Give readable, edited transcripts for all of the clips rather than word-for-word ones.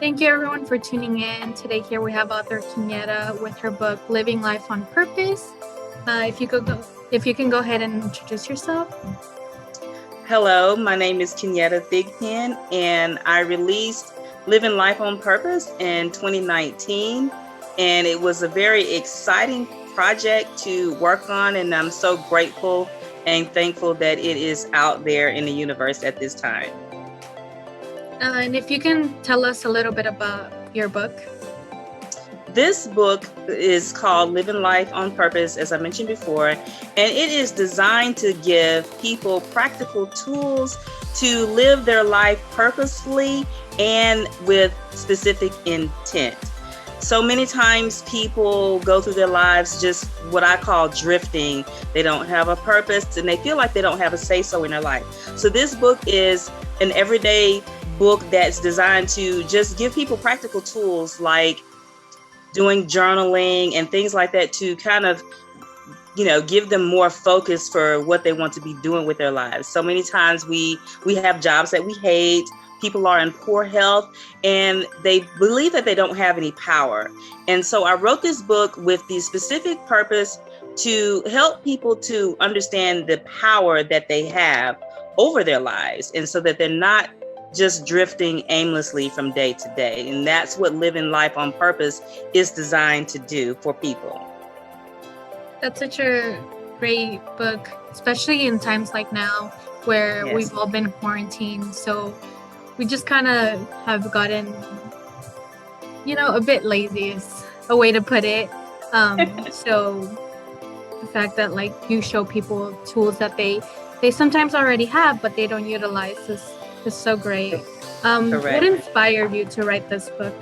Thank you everyone for tuning in. Today here we have author Kenyetta with her book Living Life on Purpose. If you can go ahead and introduce yourself. Hello, my name is Kenyetta Thigpen, and I released Living Life on Purpose in 2019. And it was a very exciting project to work on, and I'm so grateful and thankful that it is out there in the universe at this time. And if you can tell us a little bit about your book. This book is called Living Life on Purpose, as I mentioned before, and it is designed to give people practical tools to live their life purposefully and with specific intent. So many times people go through their lives just what I call drifting. They don't have a purpose and they feel like they don't have a say-so in their life. So this book is an everyday book that's designed to just give people practical tools like doing journaling and things like that to kind of, give them more focus for what they want to be doing with their lives. So many times we have jobs that we hate, people are in poor health, and they believe that they don't have any power. And so I wrote this book with the specific purpose to help people to understand the power that they have over their lives, and so that they're not just drifting aimlessly from day to day. And that's what Living Life on Purpose is designed to do for people. That's such a great book, especially in times like now where Yes. we've all been quarantined. So we just kind of have gotten, a bit lazy is a way to put it. So the fact that you show people tools that they sometimes already have, but they don't utilize is so great. Correct. What inspired you to write this book?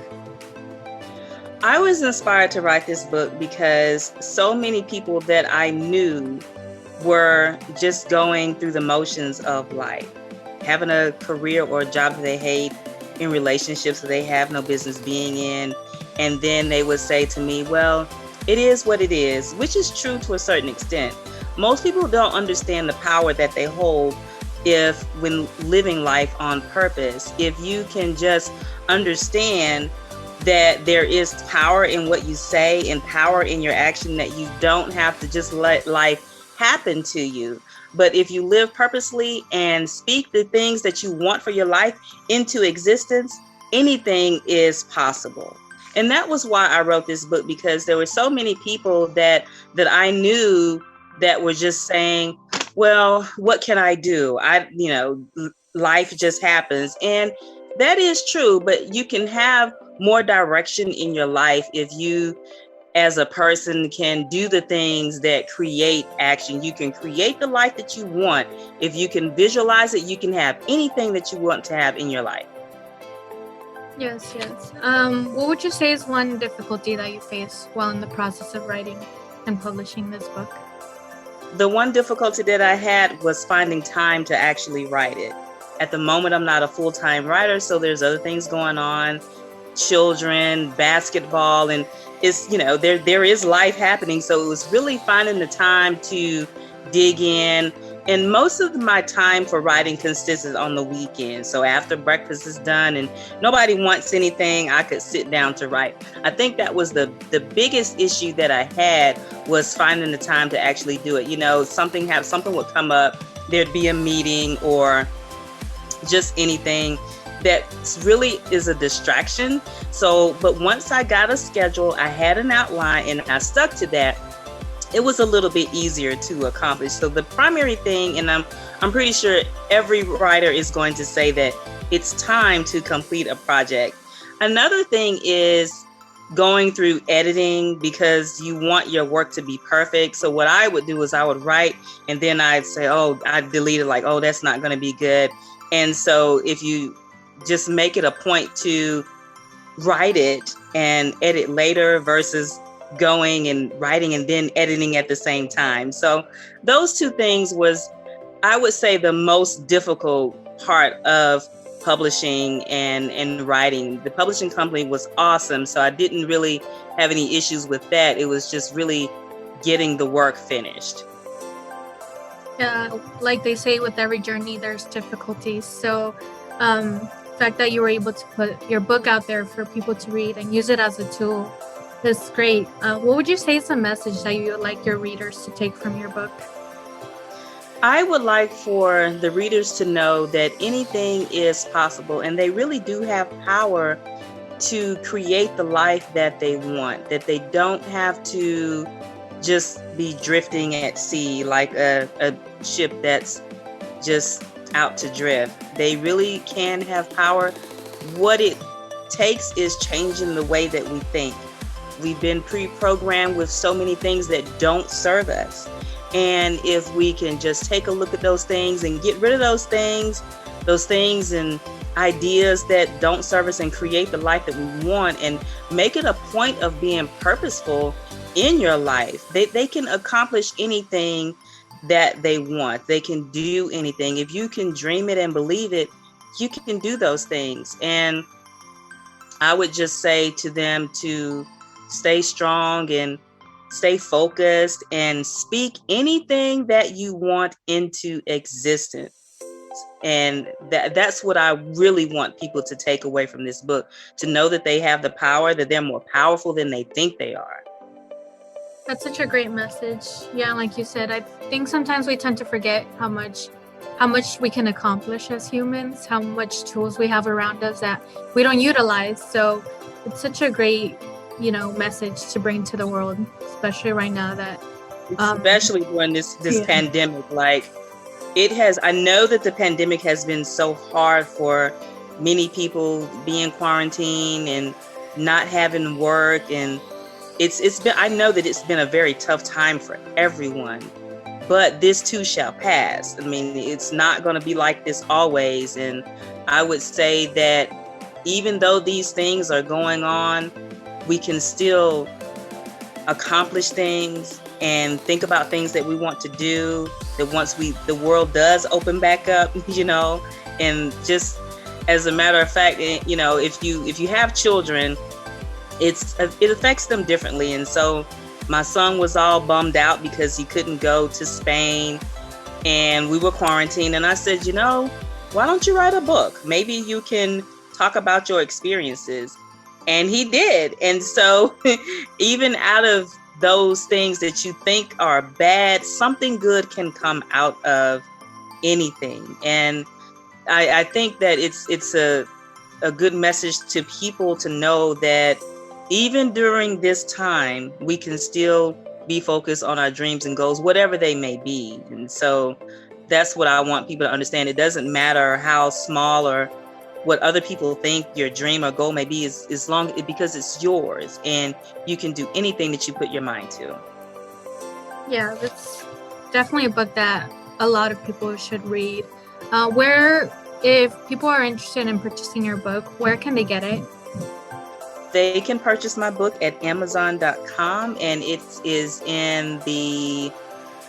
I was inspired to write this book because so many people that I knew were just going through the motions of life, having a career or a job that they hate, in relationships that they have no business being in. And then they would say to me, well, it is what it is, which is true to a certain extent. Most people don't understand the power that they hold when living life on purpose. If you can just understand that there is power in what you say and power in your action, that you don't have to just let life happen to you. But if you live purposely and speak the things that you want for your life into existence, anything is possible. And that was why I wrote this book, because there were so many people that I knew that were just saying, well, what can I do? Life just happens. And that is true, but you can have more direction in your life if you, as a person, can do the things that create action. You can create the life that you want. If you can visualize it, you can have anything that you want to have in your life. Yes. What would you say is one difficulty that you face while in the process of writing and publishing this book? The one difficulty that I had was finding time to actually write it. At the moment, I'm not a full-time writer, so there's other things going on, children, basketball, and it's, there is life happening. So it was really finding the time to dig in. And most of my time for writing consists on the weekend. So after breakfast is done and nobody wants anything, I could sit down to write. I think that was the biggest issue that I had, was finding the time to actually do it. Something would come up, there'd be a meeting or just anything that really is a distraction. But once I got a schedule, I had an outline and I stuck to that, it was a little bit easier to accomplish. So the primary thing, and I'm pretty sure every writer is going to say that it's time to complete a project. Another thing is going through editing, because you want your work to be perfect. So what I would do is I would write and then I'd say, I'd delete it, that's not going to be good. And so if you just make it a point to write it and edit later versus going and writing and then editing at the same time. So those two things was, I would say, the most difficult part of publishing and writing. The publishing company was awesome, so I didn't really have any issues with that. It was just really getting the work finished. Like they say, with every journey, there's difficulties. So fact that you were able to put your book out there for people to read and use it as a tool is great. What would you say is a message that you would like your readers to take from your book? I would like for the readers to know that anything is possible, and they really do have power to create the life that they want, that they don't have to just be drifting at sea like a ship that's just out to drift. They really can have power. What it takes is changing the way that we think. We've been pre-programmed with so many things that don't serve us. And if we can just take a look at those things and get rid of those things and ideas that don't serve us, and create the life that we want, and make it a point of being purposeful in your life, they can accomplish anything that they want. They can do anything. If you can dream it and believe it, you can do those things. And I would just say to them to stay strong and stay focused and speak anything that you want into existence. And that's what I really want people to take away from this book, to know that they have the power, that they're more powerful than they think they are. That's such a great message. Yeah, like you said, I think sometimes we tend to forget how much we can accomplish as humans, how much tools we have around us that we don't utilize. So it's such a great, message to bring to the world, especially right now that especially during this pandemic. Like, I know that the pandemic has been so hard for many people, being quarantined and not having work, and I know that it's been a very tough time for everyone, but this too shall pass. I mean, it's not going to be like this always. And I would say that even though these things are going on, we can still accomplish things and think about things that we want to do, that once the world does open back up, and just as a matter of fact, if you have children, it affects them differently. And so my son was all bummed out because he couldn't go to Spain and we were quarantined. And I said, why don't you write a book? Maybe you can talk about your experiences. And he did. And so even out of those things that you think are bad, something good can come out of anything. And I think that it's a good message to people to know that even during this time, we can still be focused on our dreams and goals, whatever they may be. And so that's what I want people to understand. It doesn't matter how small or what other people think your dream or goal may be, because it's yours and you can do anything that you put your mind to. Yeah, that's definitely a book that a lot of people should read. If people are interested in purchasing your book, where can they get it? They can purchase my book at Amazon.com, and it is in the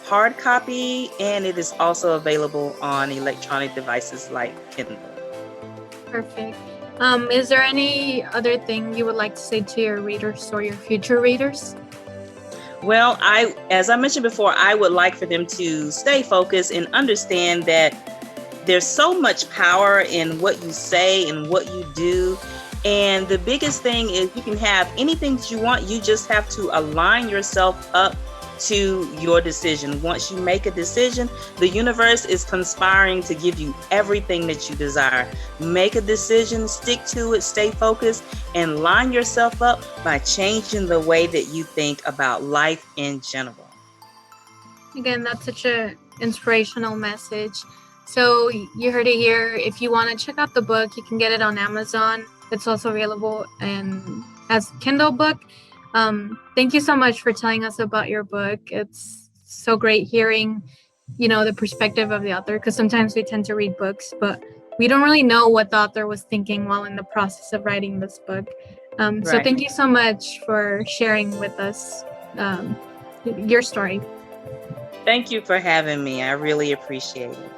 hard copy, and it is also available on electronic devices like Kindle. Perfect. Is there any other thing you would like to say to your readers or your future readers? Well, as I mentioned before, I would like for them to stay focused and understand that there's so much power in what you say and what you do. And the biggest thing is you can have anything that you want. You just have to align yourself up to your decision. Once you make a decision, the universe is conspiring to give you everything that you desire. Make a decision, stick to it, stay focused, and line yourself up by changing the way that you think about life in general. Again, that's such an inspirational message. So you heard it here. If you want to check out the book, you can get it on Amazon. It's also available as Kindle book. Thank you so much for telling us about your book. It's so great hearing, the perspective of the author, because sometimes we tend to read books, but we don't really know what the author was thinking while in the process of writing this book. So thank you so much for sharing with us your story. Thank you for having me. I really appreciate it.